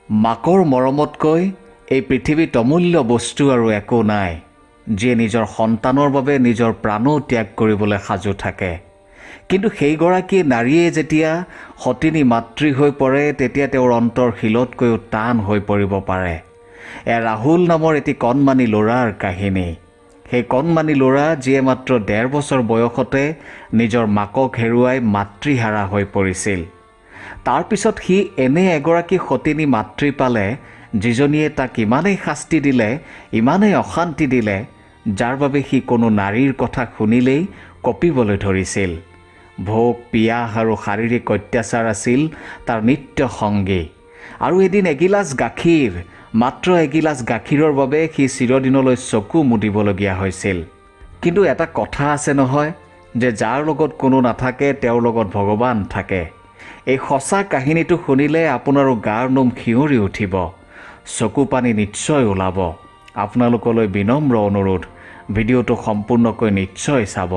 মাকৰ মৰমতকৈ এই পৃথিৱীত অমূল্য বস্তু আৰু একো নাই, যিয়ে নিজৰ সন্তানৰ বাবে নিজৰ প্ৰাণো ত্যাগ কৰিবলৈ সাজু থাকে। কিন্তু সেইগৰাকী নাৰীয়ে যেতিয়া সতিনী মাতৃ হৈ পৰে, তেতিয়া তেওঁৰ অন্তৰ শিলতকৈও টান হৈ পৰিব পাৰে। ৰাহুল নামৰ এটি কণমানি ল'ৰাৰ কাহিনী। সেই কণমানি ল'ৰা যিয়ে মাত্ৰ ১.৫ বছৰ বয়সতে নিজৰ মাকক হেৰুৱাই মাতৃহাৰা হৈ পৰিছিল। তাৰ পিছত সি এনে এগৰাকী সতিনী মাতৃ পালে, যিজনীয়ে তাক ইমানেই শাস্তি দিলে, ইমানেই অশান্তি দিলে, যাৰ বাবে সি কোনো নাৰীৰ কথা শুনিলেই কঁপিবলৈ ধৰিছিল। ভোক, পিয়াহ আৰু শাৰীৰিক অত্যাচাৰ আছিল তাৰ নিত্য সংগী। আৰু এদিন এগিলাচ গাখীৰ, মাত্ৰ এগিলাচ গাখীৰৰ বাবে সি চিৰদিনলৈ চকু মুদিবলগীয়া হৈছিল। কিন্তু এটা কথা আছে নহয়, যে যাৰ লগত কোনো নাথাকে তেওঁৰ লগত ভগৱান থাকে। এই সঁচা কাহিনীটো শুনিলে আপোনাৰো গাৰ নোম শিয়ৰি উঠিব, চকু পানী নিশ্চয় ওলাব। আপোনালোকলৈ বিনম্ৰ অনুৰোধ, ভিডিঅ'টো সম্পূৰ্ণকৈ নিশ্চয় চাব।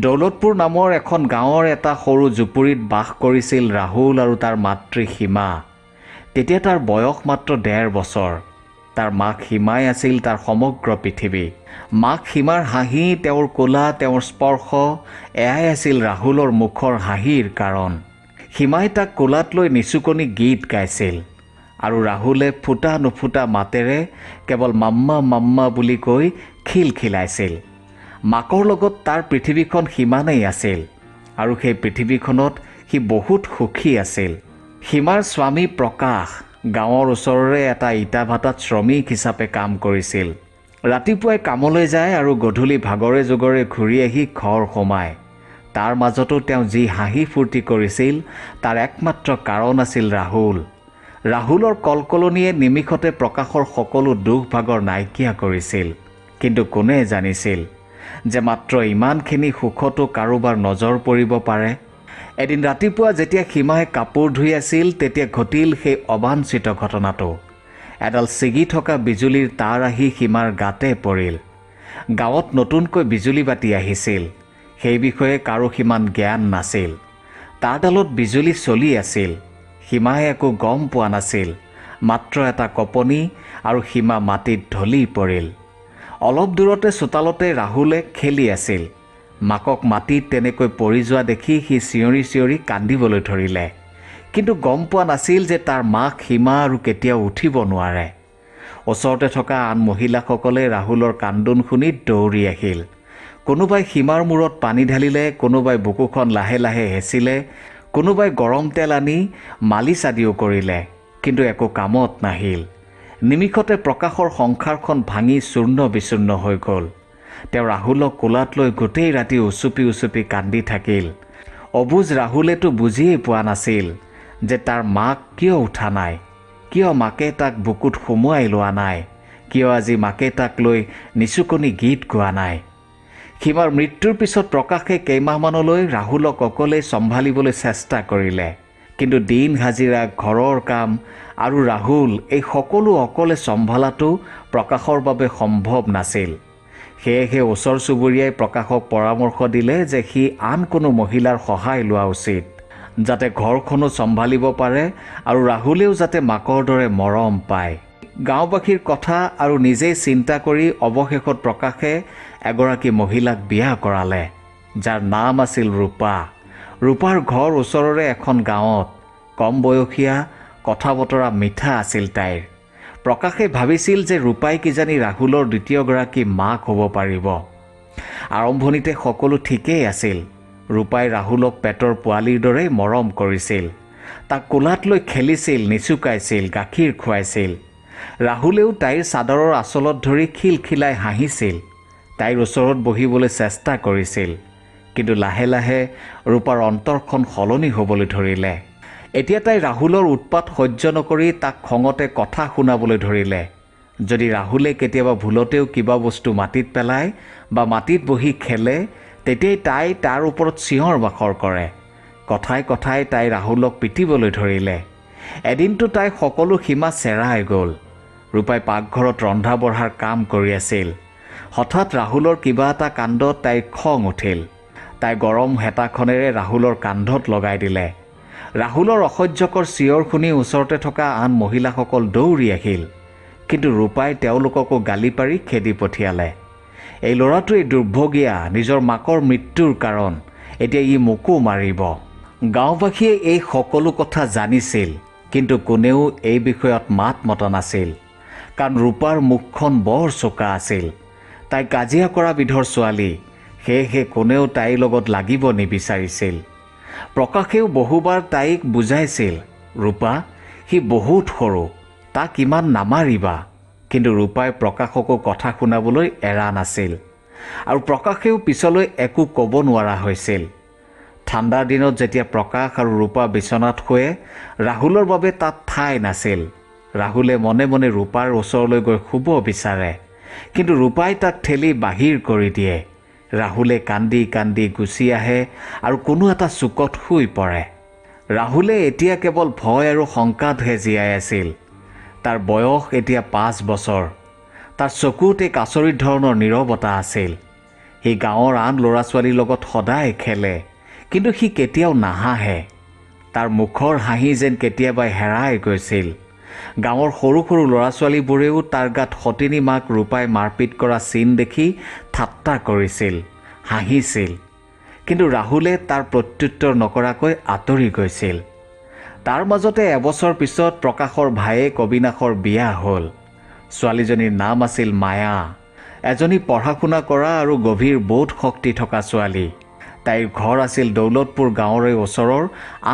দৌলতপুৰ নামৰ এখন গাঁৱৰ এটা সৰু জুপুৰিত বাস কৰিছিল ৰাহুল আৰু তাৰ মাতৃ সীমা। তেতিয়া তাৰ বয়স মাত্ৰ ১.৫ বছৰ। তাৰ মাক সীমাই আছিল তাৰ সমগ্ৰ পৃথিৱী। মাক সীমাৰ হাঁহি, তেওঁৰ কোলা, তেওঁৰ স্পৰ্শ, এয়াই আছিল ৰাহুলৰ মুখৰ হাঁহিৰ কাৰণ। সীমাই তাক কোলাত লৈ নিচুকনি গীত গাইছিল আৰু ৰাহুলে ফুটা নুফুটা মাতেৰে কেৱল মাম্মা মাম্মা বুলি কৈ খিলখিলাইছিল। মাকৰ লগত তাৰ পৃথিৱীখন সিমানেই আছিল আৰু সেই পৃথিৱীখনত সি বহুত সুখী আছিল। সীমাৰ স্বামী প্ৰকাশ গাঁৱৰ ওচৰৰে এটা ইটা ভাটাত শ্ৰমিক হিচাপে কাম কৰিছিল। ৰাতিপুৱাই কামলৈ যায় আৰু গধূলি ভাগৰে জোগৰে ঘূৰি আহি ঘৰ সোমায়। তাৰ মাজতো তেওঁ যি হাঁহি ফূৰ্তি কৰিছিল, তাৰ একমাত্ৰ কাৰণ আছিল ৰাহুল। ৰাহুলৰ কলকলনিয়ে নিমিষতে প্ৰকাশৰ সকলো দুখ ভাগৰ নাইকিয়া কৰিছিল। কিন্তু কোনে জানিছিল যে মাত্ৰ ইমানখিনি সুখতো কাৰোবাৰ নজৰ পৰিব পাৰে। এদিন ৰাতিপুৱা যেতিয়া সীমাই কাপোৰ ধুই আছিল, তেতিয়া ঘটিল সেই অবাঞ্ছিত ঘটনাটো। এডাল ছিগি থকা বিজুলীৰ তাঁৰ আহি সীমাৰ গাতে পৰিল। গাঁৱত নতুনকৈ বিজুলী বাতি আহিছিল, সেই বিষয়ে কাৰো সিমান জ্ঞান নাছিল। তাঁৰডালত বিজুলী চলি আছিল, সীমাই একো গম পোৱা নাছিল। মাত্ৰ এটা কঁপনি আৰু সীমা মাটিত ঢলি পৰিল। অলপ দূৰতে চোতালতে ৰাহুলে খেলি আছিল। মাকক মাটিত তেনেকৈ পৰি যোৱা দেখি সি চিঞৰি চিঞৰি কান্দিবলৈ ধৰিলে। কিন্তু গম পোৱা নাছিল যে তাৰ মাক সীমা আৰু কেতিয়াও উঠিব নোৱাৰে। ওচৰতে থকা আন মহিলাসকলে ৰাহুলৰ কান্দোন শুনি দৌৰি আহিল। কোনোবাই সীমাৰ মূৰত পানী ঢালিলে, কোনোবাই বুকুখন লাহে লাহে হেঁচিলে, কোনোবাই গৰম তেল আনি মালিচ আদিও কৰিলে, কিন্তু একো কামত নাহিল। নিমিষতে প্ৰকাশৰ সংসাৰখন ভাঙি চূৰ্ণ বিচূৰ্ণ হৈ গ'ল। তেওঁ ৰাহুলক কোলাত লৈ গোটেই ৰাতি উচুপি উচুপি কান্দি থাকিল। অবুজ ৰাহুলেতো বুজিয়েই পোৱা নাছিল যে তাৰ মাক কিয় উঠা নাই, কিয় মাকে তাক বুকুত সুমুৱাই লোৱা নাই, কিয় আজি মাকে তাক লৈ নিচুকনি গীত গোৱা নাই। সীমাৰ মৃত্যুৰ পিছত প্ৰকাশে কেইমাহমানলৈ ৰাহুলক অকলেই চম্ভালিবলৈ চেষ্টা কৰিলে। কিন্তু দিন হাজিৰা, ঘৰৰ কাম আৰু ৰাহুল, এই সকলো অকলে চম্ভালাটো প্ৰকাশৰ বাবে সম্ভৱ নাছিল। সেয়েহে ওচৰ চুবুৰীয়াই প্ৰকাশক পৰামৰ্শ দিলে যে সি আন কোনো মহিলাৰ সহায় লোৱা উচিত, যাতে ঘৰখনো চম্ভালিব পাৰে আৰু ৰাহুলেও যাতে মাকৰ দৰে মৰম পায়। গাঁওবাসীৰ কথা আৰু নিজেই চিন্তা কৰি অৱশেষত প্ৰকাশে এগৰাকী মহিলাক বিয়া কৰালে, যাৰ নাম আছিল ৰূপা। ৰূপাৰ ঘৰ ওচৰৰে এখন গাঁৱত। কম বয়সীয়া, কথা বতৰা মিঠা আছিল তাইৰ। প্ৰকাশে ভাবিছিল যে ৰূপাই কিজানি ৰাহুলৰ দ্বিতীয়গৰাকী মাক হ'ব পাৰিব। আৰম্ভণিতে সকলো ঠিকেই আছিল। ৰূপাই ৰাহুলক পেটৰ পোৱালিৰ দৰেই মৰম কৰিছিল। তাক কোলাত লৈ খেলিছিল, নিচুকাইছিল, গাখীৰ খুৱাইছিল। ৰাহুলেও তাইৰ চাদৰৰ আঁচলত ধৰি খিলখিলাই হাঁহিছিল। তাইৰ ওচৰত বহিবলৈ চেষ্টা কৰিছিল। কিন্তু লাহে লাহে ৰূপাৰ অন্তৰখন সলনি হ'বলৈ ধৰিলে। এতিয়া তাই ৰাহুলৰ উৎপাত সহ্য নকৰি তাক খঙতে কথা শুনাবলৈ ধৰিলে। যদি ৰাহুলে কেতিয়াবা ভুলতেও কিবা বস্তু মাটিত পেলায় বা মাটিত বহি খেলে, তেতিয়াই তাই তাৰ ওপৰত চিঞৰ বাখৰ কৰে। কথাই কথাই তাই ৰাহুলক পিটিবলৈ ধৰিলে। এদিনটো তাই সকলো সীমা চেৰাই গ'ল। ৰূপাই পাকঘৰত ৰন্ধা বঢ়াৰ কাম কৰি আছিল। হঠাৎ ৰাহুলৰ কিবা এটা কাণ্ডত তাইৰ খং উঠিল। তাই গৰম হেতাখনেৰে ৰাহুলৰ কান্ধত লগাই দিলে। ৰাহুলৰ অসহ্যকৰ চিঞৰ শুনি ওচৰতে থকা আন মহিলাসকল দৌৰি আহিল, কিন্তু ৰূপাই তেওঁলোককো গালি পাৰি খেদি পঠিয়ালে। এই ল'ৰাটোৱেই দুৰ্ভগীয়া, নিজৰ মাকৰ মৃত্যুৰ কাৰণ, এতিয়া ই মোকো মাৰিব। গাঁওবাসীয়ে এই সকলো কথা জানিছিল, কিন্তু কোনেও এই বিষয়ত মাত মতা নাছিল, কাৰণ ৰূপাৰ মুখখন বৰ চোকা আছিল। তাই কাজিয়া কৰা বিধৰ ছোৱালী, সেয়েহে কোনেও তাইৰ লগত লাগিব নিবিচাৰিছিল। প্ৰকাশেও বহুবাৰ তাইক বুজাইছিল, ৰূপা, সি বহুত সৰু, তাক ইমান নামাৰিবা। কিন্তু ৰূপাই প্ৰকাশকো কথা শুনাবলৈ এৰা নাছিল, আৰু প্ৰকাশেও পিছলৈ একো ক'ব নোৱাৰা হৈছিল। ঠাণ্ডাৰ দিনত যেতিয়া প্ৰকাশ আৰু ৰূপা বিচনাত শুৱে, ৰাহুলৰ বাবে তাত ঠাই নাছিল। ৰাহুলে মনে মনে ৰূপাৰ ওচৰলৈ গৈ শুব বিচাৰে, কিন্তু ৰূপাই তাক ঠেলি বাহিৰ কৰি দিয়ে। ৰাহুলে কান্দি কান্দি গুচি আহে আৰু কোনো এটা চুকত শুই পৰে। ৰাহুলে এতিয়া কেৱল ভয় আৰু শংকাতহে জীয়াই আছিল। তাৰ বয়স এতিয়া 5 বছৰ। তাৰ চকুত এক আচৰিত ধৰণৰ নীৰৱতা আছিল। সি গাঁৱৰ আন ল'ৰা ছোৱালীৰ লগত সদায় খেলে, কিন্তু সি কেতিয়াও নাহাঁহে। তাৰ মুখৰ হাঁহি যেন কেতিয়াবাই হেৰাই গৈছিল। গাঁৱৰ সৰু সৰু ল'ৰা ছোৱালীবোৰেও তাৰ গাত সতিনী মাক ৰূপাই মাৰপিট কৰা চিন দেখি ঠাট্টা কৰিছিল, হাঁহিছিল, কিন্তু ৰাহুলে তাৰ প্ৰত্যুত্তৰ নকৰাকৈ আঁতৰি গৈছিল। তাৰ মাজতে এবছৰ পিছত প্ৰকাশৰ ভায়েক অবিনাশৰ বিয়া হ'ল। ছোৱালীজনীৰ নাম আছিল মায়া, এজনী পঢ়া শুনা কৰা আৰু গভীৰ বোধ শক্তি থকা ছোৱালী। তাইৰ ঘৰ আছিল দৌলতপুৰ গাঁৱৰে ওচৰৰ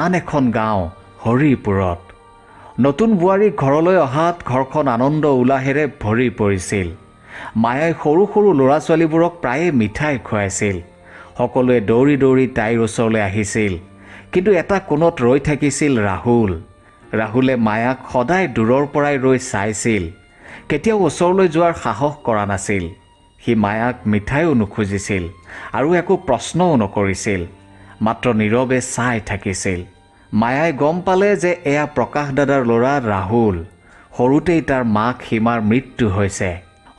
আন এখন গাঁও হৰিপুৰত। নতুন বোৱাৰী ঘৰলৈ অহাত ঘৰখন আনন্দ উলাহেৰে ভৰি পৰিছিল। মায়াই সৰু সৰু ল'ৰা ছোৱালীবোৰক প্ৰায়ে মিঠাই খুৱাইছিল। সকলোৱে দৌৰি দৌৰি তাইৰ ওচৰলৈ আহিছিল, কিন্তু এটা কোণত ৰৈ থাকিছিল ৰাহুল। ৰাহুলে মায়াক সদায় দূৰৰ পৰাই ৰৈ চাইছিল, কেতিয়াও ওচৰলৈ যোৱাৰ সাহস কৰা নাছিল। সি মায়াক মিঠাইও নুখুজিছিল আৰু একো প্ৰশ্নও নকৰিছিল, মাত্ৰ নীৰৱে চাই থাকিছিল। মায়াই গম পালে যে এয়া প্ৰকাশ দাদাৰ ল'ৰা ৰাহুল। সৰুতেই তাৰ মাক সীমাৰ মৃত্যু হৈছে।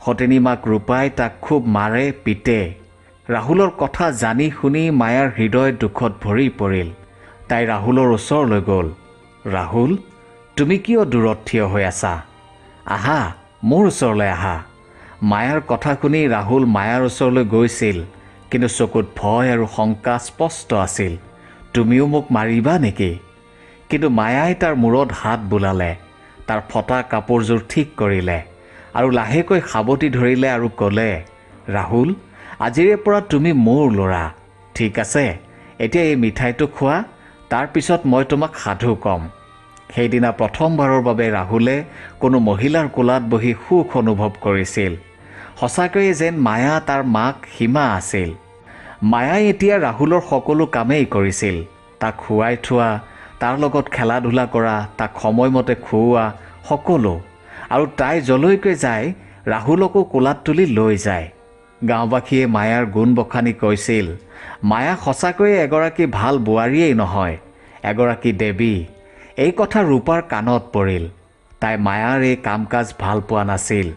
সতিনী মাক ৰূপাই তাক খুব মাৰে, পিটে। ৰাহুলৰ কথা জানি শুনি মায়াৰ হৃদয় দুখত ভৰি পৰিল। তাই ৰাহুলৰ ওচৰলৈ গ'ল। ৰাহুল, তুমি কিয় দূৰত থিয় হৈ আছা? আহা, মোৰ ওচৰলৈ আহা। মায়াৰ কথা শুনি ৰাহুল মায়াৰ ওচৰলৈ গৈছিল, কিন্তু চকুত ভয় আৰু শংকা স্পষ্ট আছিল। তুমিও মোক মাৰিবা নেকি? কিন্তু মায়াই তাৰ মূৰত হাত বুলালে, তাৰ ফটা কাপোৰযোৰ ঠিক কৰিলে আৰু লাহেকৈ সাৱটি ধৰিলে আৰু ক'লে, ৰাহুল, আজিৰে পৰা তুমি মোৰ ল'ৰা, ঠিক আছে? এতিয়া এই মিঠাইটো খোৱা, তাৰ পিছত মই তোমাক সাধু ক'ম। সেইদিনা প্ৰথমবাৰৰ বাবে ৰাহুলে কোনো মহিলাৰ কোলাত বহি সুখ অনুভৱ কৰিছিল। সঁচাকৈয়ে যেন মায়া তাৰ মাক সীমা আছিল। মায়াই এতিয়া ৰাহুলৰ সকলো কামেই কৰিছিল, তাক শুৱাই থোৱা, তাৰ লগত খেলা ধূলা কৰা, তাক সময়মতে খুওৱা, সকলো। আৰু তাই যলৈকে যায় ৰাহুলকো কোলাত তুলি লৈ যায়। গাঁওবাসীয়ে মায়াৰ গুণ বখানি কৈছিল, মায়া সঁচাকৈয়ে এগৰাকী ভাল বোৱাৰীয়েই নহয়, এগৰাকী দেৱী। এই কথা ৰূপাৰ কাণত পৰিল। তাই মায়াৰ এই কাম কাজ ভাল পোৱা নাছিল,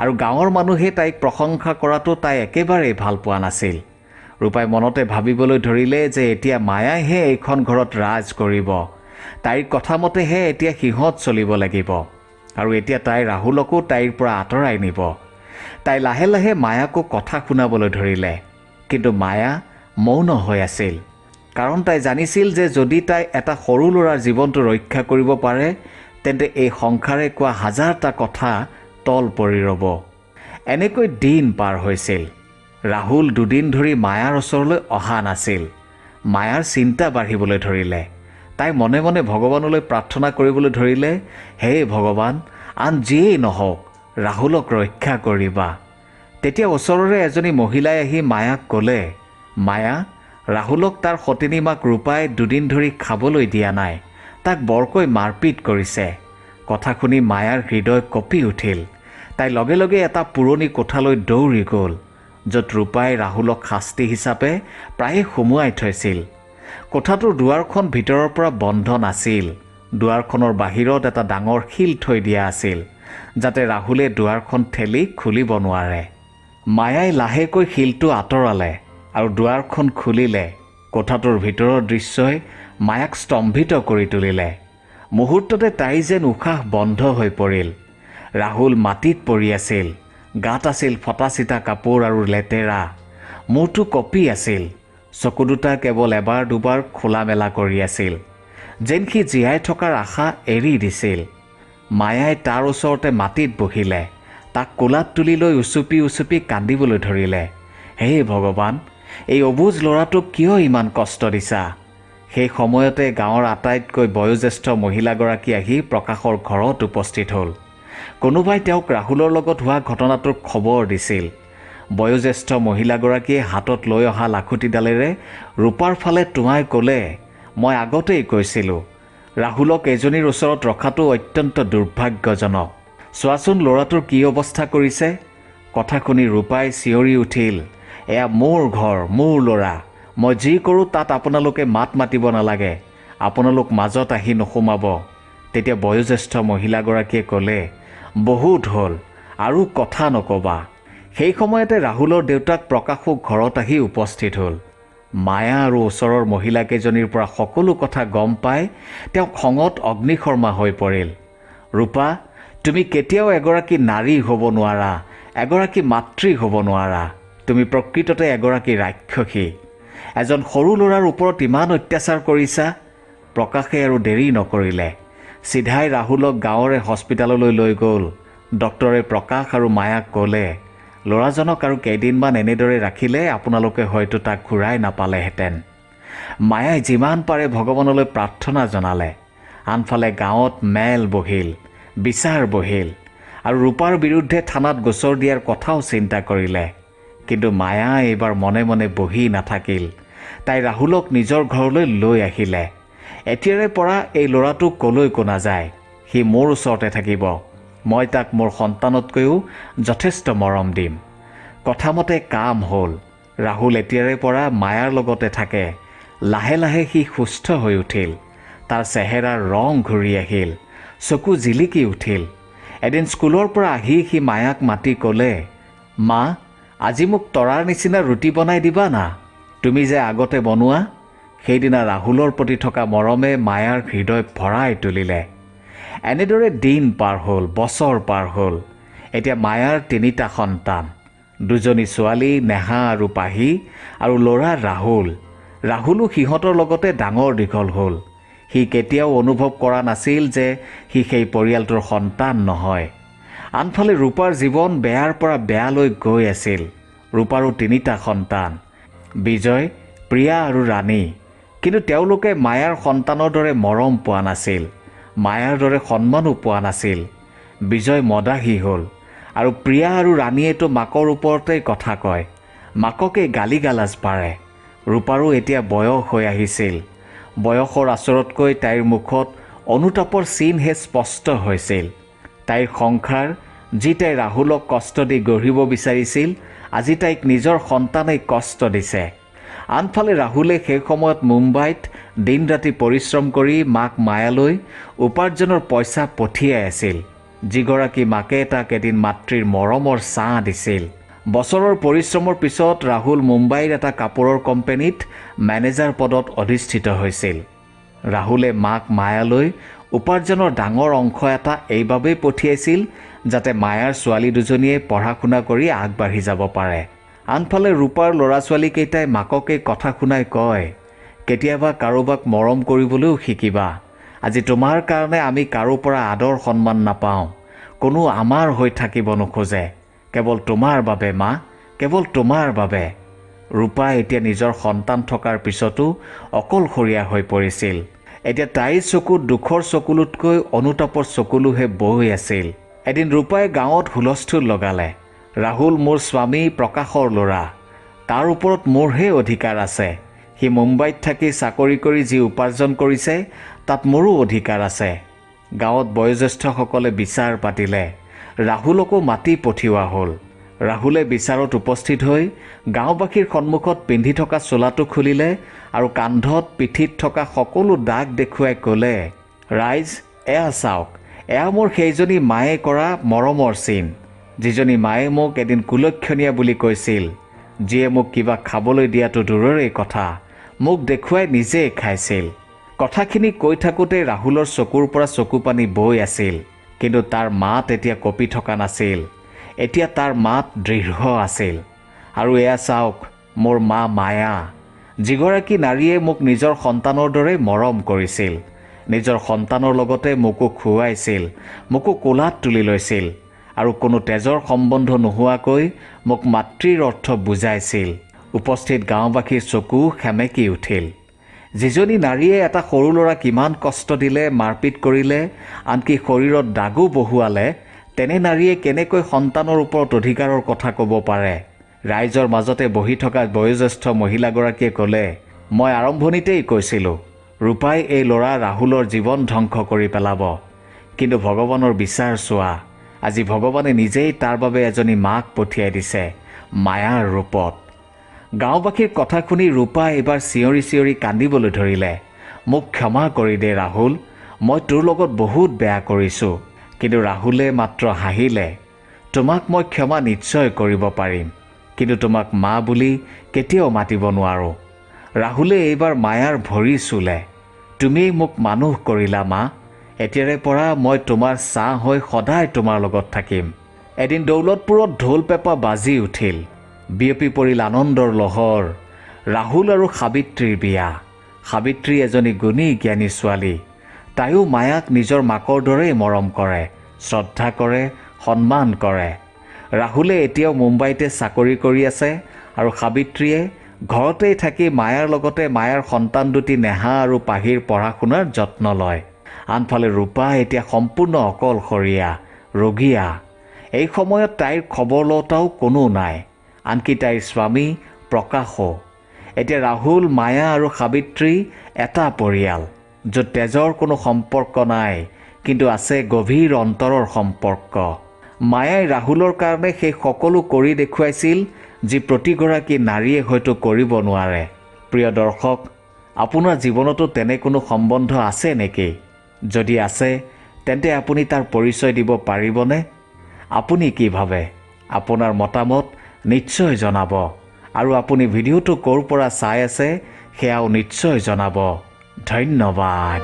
আৰু গাঁৱৰ মানুহে তাইক প্ৰশংসা কৰাটো তাই একেবাৰেই ভাল পোৱা নাছিল। ৰূপাই মনতে ভাবিবলৈ ধৰিলে যে এতিয়া মায়াইহে এইখন ঘৰত ৰাজ কৰিব। তাইৰ কথামতেহে এতিয়া সিহঁত চলিব লাগিব, আৰু এতিয়া তাই ৰাহুলকো তাইৰ পৰা আঁতৰাই নিব। তাই লাহে লাহে মায়াকো কথা শুনাবলৈ ধৰিলে, কিন্তু মায়া মৌন হৈ আছিল, কাৰণ তাই জানিছিল যে যদি তাই এটা সৰু ল'ৰাৰ জীৱনটো ৰক্ষা কৰিব পাৰে, তেন্তে এই সংসাৰে কোৱা হাজাৰটা কথা তল পৰি ৰ'ব। এনেকৈ দিন পাৰ হৈছিল। ৰাহুল দুদিন ধৰি মায়াৰ ওচৰলৈ অহা নাছিল। মায়াৰ চিন্তা বাঢ়িবলৈ ধৰিলে। তাই মনে মনে ভগৱানলৈ প্ৰাৰ্থনা কৰিবলৈ ধৰিলে, হে ভগৱান, আন যিয়েই নহওক ৰাহুলক ৰক্ষা কৰিবা। তেতিয়া ওচৰৰে এজনী মহিলাই আহি মায়াক ক'লে, মায়া, ৰাহুলক তাৰ সতিনী মাক ৰূপাই দুদিন ধৰি খাবলৈ দিয়া নাই, তাক বৰকৈ মাৰপিট কৰিছে। কথা শুনি মায়াৰ হৃদয় কঁপি উঠিল। তাই লগে লগে এটা পুৰণি কোঠালৈ দৌৰি গ'ল, য'ত ৰূপাই ৰাহুলক শাস্তি হিচাপে প্ৰায়ে সুমুৱাই থৈছিল। কোঠাটোৰ দুৱাৰখন ভিতৰৰ পৰা বন্ধ নাছিল। দুৱাৰখনৰ বাহিৰত এটা ডাঙৰ শিল থৈ দিয়া আছিল, যাতে ৰাহুলে দুৱাৰখন ঠেলি খুলিব নোৱাৰে। মায়াই লাহেকৈ শিলটো আঁতৰালে আৰু দুৱাৰখন খুলিলে। কোঠাটোৰ ভিতৰৰ দৃশ্যই মায়াক স্তম্ভিত কৰি তুলিলে। মুহূৰ্ততে তাই যেন উশাহ বন্ধ হৈ পৰিল। ৰাহুল মাটিত পৰি আছিল। গাত আছিল ফটা চিটা কাপোৰ আৰু লেতেৰা। মূৰটো কঁপি আছিল। চকু দুটা কেৱল এবাৰ দুবাৰ খোলা মেলা কৰি আছিল, যেন সি জীয়াই থকাৰ আশা এৰি দিছিল। মায়াই তাৰ ওচৰতে মাটিত বহিলে। তাক কোলাত তুলি লৈ উচুপি উচুপি কান্দিবলৈ ধৰিলে। হে ভগৱান, এই অবুজ ল'ৰাটোক কিয় ইমান কষ্ট দিছা? সেই সময়তে গাঁৱৰ আটাইতকৈ বয়োজ্যেষ্ঠ মহিলাগৰাকী আহি প্ৰকাশৰ ঘৰত উপস্থিত হ'ল। কোনোবাই তেওঁক ৰাহুলৰ লগত হোৱা ঘটনাটোৰ খবৰ দিছিল। বয়োজ্যেষ্ঠ মহিলাগৰাকীয়ে হাতত লৈ অহা লাখুটিডালেৰে ৰূপাৰ ফালে টোঁৱাই ক'লে, মই আগতেই কৈছিলোঁ, ৰাহুলক এজনীৰ ওচৰত ৰখাটো অত্যন্ত দুৰ্ভাগ্যজনক। চোৱাচোন ল'ৰাটোৰ কি অৱস্থা কৰিছে। কথা শুনি ৰূপাই চিঞৰি উঠিল, এয়া মোৰ ঘৰ, মোৰ ল'ৰা। মই যি কৰোঁ তাত আপোনালোকে মাত মাতিব নালাগে। আপোনালোক মাজত আহি নোসোমাব। তেতিয়া বয়োজ্যেষ্ঠ মহিলাগৰাকীয়ে ক'লে, বহুত হ'ল, আৰু কথা নক'বা। সেই সময়তে ৰাহুলৰ দেউতাক প্ৰকাশো ঘৰত আহি উপস্থিত হ'ল। মায়া আৰু ওচৰৰ মহিলাকেইজনীৰ পৰা সকলো কথা গম পাই তেওঁ খঙত অগ্নিশৰ্মা হৈ পৰিল। ৰূপা, তুমি কেতিয়াও এগৰাকী নাৰী হ'ব নোৱাৰা, এগৰাকী মাতৃ হ'ব নোৱাৰা। তুমি প্ৰকৃততে এগৰাকী ৰাক্ষসী। এজন সৰু ল'ৰাৰ ওপৰত ইমান অত্যাচাৰ কৰিছা। প্ৰকাশে আৰু দেৰি নকৰিলে। চিধাই ৰাহুলক গাঁৱৰে হস্পিটাললৈ লৈ গ'ল। ডক্টৰে প্ৰকাশ আৰু মায়াক ক'লে, ল'ৰাজনক আৰু কেইদিনমান এনেদৰে ৰাখিলে আপোনালোকে হয়তো তাক ঘূৰাই নাপালেহেঁতেন। মায়াই যিমান পাৰে ভগৱানলৈ প্ৰাৰ্থনা জনালে। আনফালে গাঁৱত মেল বহিল, বিচাৰ বহিল আৰু ৰূপাৰ বিৰুদ্ধে থানাত গোচৰ দিয়াৰ কথাও চিন্তা কৰিলে। কিন্তু মায়া এইবাৰ মনে মনে বহি নাথাকিল। তাই ৰাহুলক নিজৰ ঘৰলৈ লৈ আহিলে। এতিয়াৰে পৰা এই ল'ৰাটোক কলৈকো নাযায়। সি মোৰ ওচৰতে থাকিব। মই তাক মোৰ সন্তানতকৈও যথেষ্ট মৰম দিম। কথামতে কাম হ'ল। ৰাহুল এতিয়াৰে পৰা মায়াৰ লগতে থাকে। লাহে লাহে সি সুস্থ হৈ উঠিল। তাৰ চেহেৰাৰ ৰং ঘূৰি আহিল। চকু জিলিকি উঠিল। এদিন স্কুলৰ পৰা আহি সি মায়াক মাতি ক'লে, মা, আজি মোক তৰাৰ নিচিনা ৰুটি বনাই দিবা না, তুমি যে আগতে বনোৱা। সেইদিনা ৰাহুলৰ প্ৰতি থকা মৰমে মায়াৰ হৃদয় ভৰাই তুলিলে। এনেদৰে দিন পাৰ হ'ল, বছৰ পাৰ হ'ল। এতিয়া মায়াৰ 3টা সন্তান, 2জনী ছোৱালী নেহা আৰু পাহি, আৰু ল'ৰা ৰাহুল। ৰাহুলো সিহঁতৰ লগতে ডাঙৰ দীঘল হ'ল। সি কেতিয়াও অনুভৱ কৰা নাছিল যে সি সেই পৰিয়ালটোৰ সন্তান নহয়। আনফালে ৰূপাৰ জীৱন বেয়াৰ পৰা বেয়ালৈ গৈ আছিল। ৰূপাৰো 3টা সন্তান, বিজয়, প্ৰিয়া আৰু ৰাণী। কিন্তু তেওঁলোকে মায়াৰ সন্তানৰ দৰে মৰম পোৱা নাছিল, মায়াৰ দৰে সন্মানো পোৱা নাছিল। বিজয় মদাহী হ'ল, আৰু প্ৰিয়া আৰু ৰাণীয়েতো মাকৰ ওপৰতেই কথা কয়, মাককেই গালি গালাজ পাৰে। ৰূপাৰো এতিয়া বয়স হৈ আহিছিল। বয়সৰ আচৰতকৈ তাইৰ মুখত অনুতাপৰ চিনহে স্পষ্ট হৈছিল। তাইৰ সংসাৰ, যি তাই ৰাহুলক কষ্ট দি গঢ়িব বিচাৰিছিল, আজি তাইক নিজৰ সন্তানেই কষ্ট দিছে। আনফালে ৰাহুলে সেই সময়ত মুম্বাইত দিন ৰাতি পৰিশ্ৰম কৰি মাক মায়ালৈ উপাৰ্জনৰ পইচা পঠিয়াই আছিল, যিগৰাকী মাকে তাক এদিন মাতৃৰ মৰমৰ ছাঁ দিছিল। বছৰৰ পৰিশ্ৰমৰ পিছত ৰাহুল মুম্বাইৰ এটা কাপোৰৰ কোম্পানীত মেনেজাৰ পদত অধিষ্ঠিত হৈছিল। ৰাহুলে মাক মায়ালৈ উপাৰ্জনৰ ডাঙৰ অংশ এটা এইবাবেই পঠিয়াইছিল যাতে মায়াৰ ছোৱালী দুজনীয়ে পঢ়া শুনা কৰি আগবাঢ়ি যাব পাৰে। আনফালে ৰূপাৰ ল'ৰা ছোৱালীকেইটাই মাককে কথা শুনাই কয়, কেতিয়াবা কাৰোবাক মৰম কৰিবলৈও শিকিবা। আজি তোমাৰ কাৰণে আমি কাৰো পৰা আদৰ সন্মান নাপাওঁ। কোনো আমাৰ হৈ থাকিব নোখোজে। কেৱল তোমাৰ বাবে মা, কেৱল তোমাৰ বাবে। ৰূপা এতিয়া নিজৰ সন্তান থকাৰ পিছতো অকলশৰীয়া হৈ পৰিছিল। এতিয়া তাইৰ চকুত দুখৰ চকুলোতকৈ অনুতাপৰ চকুলোহে বৈ আছিল। এদিন ৰূপাই গাঁৱত হুলস্থুল লগালে, ৰাহুল মোৰ স্বামী প্ৰকাশৰ ল'ৰা, তাৰ ওপৰত মোৰহে অধিকাৰ আছে। সি মুম্বাইত থাকি চাকৰি কৰি যি উপাৰ্জন কৰিছে তাত মোৰো অধিকাৰ আছে। গাঁৱত বয়োজ্যেষ্ঠসকলে বিচাৰ পাতিলে। ৰাহুলকো মাতি পঠিওৱা হ'ল। ৰাহুলে বিচাৰত উপস্থিত হৈ গাঁওবাসীৰ সন্মুখত পিন্ধি থকা চোলাটো খুলিলে আৰু কান্ধত পিঠিত থকা সকলো দাগ দেখুৱাই ক'লে, ৰাইজ, এয়া চাওক, এয়া মোৰ সেইজনী মায়ে কৰা মৰমৰ চিন, যিজনী মায়ে মোক এদিন কুলক্ষণীয়া বুলি কৈছিল, যিয়ে মোক কিবা খাবলৈ দিয়াটো দূৰৰেই কথা, মোক দেখুৱাই নিজেই খাইছিল। কথাখিনি কৈ থাকোঁতে ৰাহুলৰ চকুৰ পৰা চকু পানী বৈ আছিল, কিন্তু তাৰ মাত এতিয়া কঁপি থকা নাছিল। এতিয়া তাৰ মাত দৃঢ় আছিল। আৰু এয়া চাওক, মোৰ মা মায়া, যিগৰাকী নাৰীয়ে মোক নিজৰ সন্তানৰ দৰে মৰম কৰিছিল, নিজৰ সন্তানৰ লগতে মোকো খুৱাইছিল, মোকো কোলাত তুলি লৈছিল আৰু কোনো তেজৰ সম্বন্ধ নোহোৱাকৈ মোক মাতৃৰ অৰ্থ বুজাইছিল। উপস্থিত গাঁওবাসীৰ চকু সেমেকি উঠিল। যিজনী নাৰীয়ে এটা সৰু ল'ৰাক কিমান কষ্ট দিলে, মাৰপিট কৰিলে, আনকি শৰীৰত দাগো বহুৱালে, তেনে নাৰীয়ে কেনেকৈ সন্তানৰ ওপৰত অধিকাৰৰ কথা ক'ব পাৰে? ৰাইজৰ মাজতে বহি থকা বয়োজ্যেষ্ঠ মহিলাগৰাকীয়ে ক'লে, মই আৰম্ভণিতেই কৈছিলোঁ, ৰূপাই এই ল'ৰা ৰাহুলৰ জীৱন ধ্বংস কৰি পেলাব। কিন্তু ভগৱানৰ বিচাৰ চোৱা, আজি ভগৱানে নিজেই তাৰ বাবে এজনী মাক পঠিয়াই দিছে, মায়াৰ ৰূপত। গাঁওবাসীৰ কথা শুনি ৰূপা এইবাৰ চিঞৰি চিঞৰি কান্দিবলৈ ধৰিলে। মোক ক্ষমা কৰি দে ৰাহুল, মই তোৰ লগত বহুত বেয়া কৰিছোঁ। কিন্তু ৰাহুলে মাত্ৰ হাঁহিলে। তোমাক মই ক্ষমা নিশ্চয় কৰিব পাৰিম, কিন্তু তোমাক মা বুলি কেতিয়াও মাতিব নোৱাৰোঁ। ৰাহুলে এইবাৰ মায়াৰ ভৰি চুলে। তুমি মোক মানুহ কৰিলা মা, এতিয়াৰে পৰা মই তোমাৰ ছাঁ হৈ সদায় তোমাৰ লগত থাকিম। এদিন দৌলতপুৰত ঢোল পেঁপা বাজি উঠিল। বিয়পি পৰিল আনন্দৰ লহৰ। ৰাহুল আৰু সাবিত্ৰীৰ বিয়া। সাবিত্ৰী এজনী গুণী জ্ঞানী ছোৱালী। তাইও মায়াক নিজৰ মাকৰ দৰেই মৰম কৰে, শ্ৰদ্ধা কৰে, সন্মান কৰে। ৰাহুলে এতিয়াও মুম্বাইতে চাকৰি কৰি আছে আৰু সাবিত্ৰীয়ে ঘৰতেই থাকি মায়াৰ লগতে মায়াৰ সন্তান দুটি নেহা আৰু পাহিৰ পঢ়া শুনাৰ যত্ন লয়। আনফালে ৰূপা এতিয়া সম্পূৰ্ণ অকলশৰীয়া, ৰোগীয়া। এই সময়ত তাইৰ খবৰ লওঁতাও কোনো নাই, আনকি তাইৰ স্বামী প্ৰকাশো। এতিয়া ৰাহুল, মায়া আৰু সাবিত্ৰী এটা পৰিয়াল, য'ত তেজৰ কোনো সম্পৰ্ক নাই, কিন্তু আছে গভীৰ অন্তৰৰ সম্পৰ্ক। মায়াই ৰাহুলৰ কাৰণে সেই সকলো কৰি দেখুৱাইছিল যি প্ৰতিগৰাকী নাৰীয়ে হয়তো কৰিব নোৱাৰে। প্ৰিয় দৰ্শক, আপোনাৰ জীৱনতো তেনে কোনো সম্বন্ধ আছে নেকি? যদি আছে, তেন্তে আপুনি তাৰ পৰিচয় দিব পাৰিবনে? আপুনি কি ভাবে? আপোনাৰ মতামত নিশ্চয় জনাব। আৰু আপুনি ভিডিঅ'টো ক'ৰ পৰা চাই আছে সেয়াও নিশ্চয় জনাব। ধন্যবাদ।